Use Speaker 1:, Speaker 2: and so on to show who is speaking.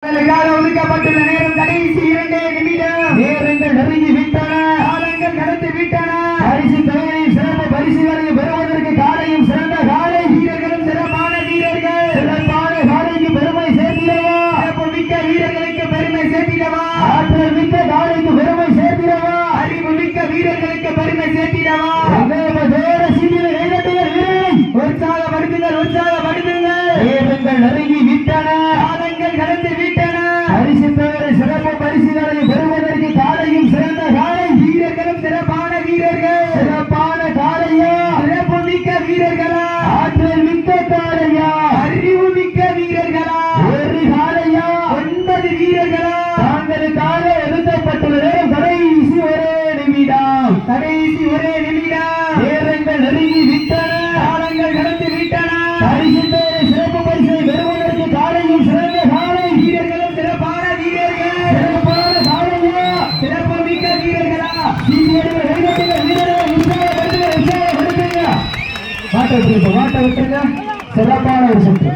Speaker 1: ஒதுக்கப்பட்டுள்ள நேரம் கடைசி 2 நிமிடம்.
Speaker 2: நேரங்கள் நெருங்கி விட்டன,
Speaker 1: காலங்கள் கடந்து விட்டன.
Speaker 2: பரிசு பெயரில் சிறப்பு பரிசுகளை பெறுவதற்கு காலையும் சிறந்த காலை
Speaker 1: வீரர்களும் சிறப்பான வீரர்கள்.
Speaker 2: சிறப்பான காலைக்கு பெருமை சேர்த்திடவா,
Speaker 1: சிறப்பு மிக்க வீரர்களுக்கு பெருமை சேர்த்திடவா,
Speaker 2: ஆற்றல் மிக்க காலைக்கு பெருமை சேர்த்திடவா,
Speaker 1: அறிவு மிக்க வீரர்களுக்கு பெருமை சேர்த்திடவா. உற்சாகப்படுத்துங்கள், உற்சாகப்படுத்துங்கள்.
Speaker 2: நேரங்கள் நெருங்கி விட்டன,
Speaker 1: காலங்கள் கடந்து விட்டன.
Speaker 2: பரிசு பெயரில் சிறப்பு பரிசுகளை பெறுவதற்கு காலையும் சிறந்த காலை
Speaker 1: வீரர்களும் சிறப்பான வீரர்கள்.
Speaker 2: சிறப்பான காலையா,
Speaker 1: சிறப்பு மிக்க வீரர்களா,
Speaker 2: ஆற்றல் மிக்க காலையா,
Speaker 1: அறிவு மிக்க வீரர்களா,
Speaker 2: ஒரு காலையா,
Speaker 1: 9 வீரர்களா.
Speaker 2: தாங்களுக்காக ஒதுக்கப்பட்டுள்ள நேரம் கடைசி ஒரே நிமிடம்.
Speaker 1: கடைசி ஒரே நிமிடம்.
Speaker 2: நேரங்கள் நெருங்கி விட்டன,
Speaker 1: காலங்கள் கடந்து விட்டன.
Speaker 2: பரிசு பெயரில் சிறப்பு பரிசை பெறுவதற்கு காலையும் சிறந்த காலை
Speaker 1: வீரர்களும் சிறப்பான வீரர்கள்.
Speaker 2: சிறப்பான காலையா,
Speaker 1: சிறப்பு மிக்க வீரர்களா.
Speaker 2: மாட்ட விட்டுருங்க, சிறப்பான ஒரு சுற்று.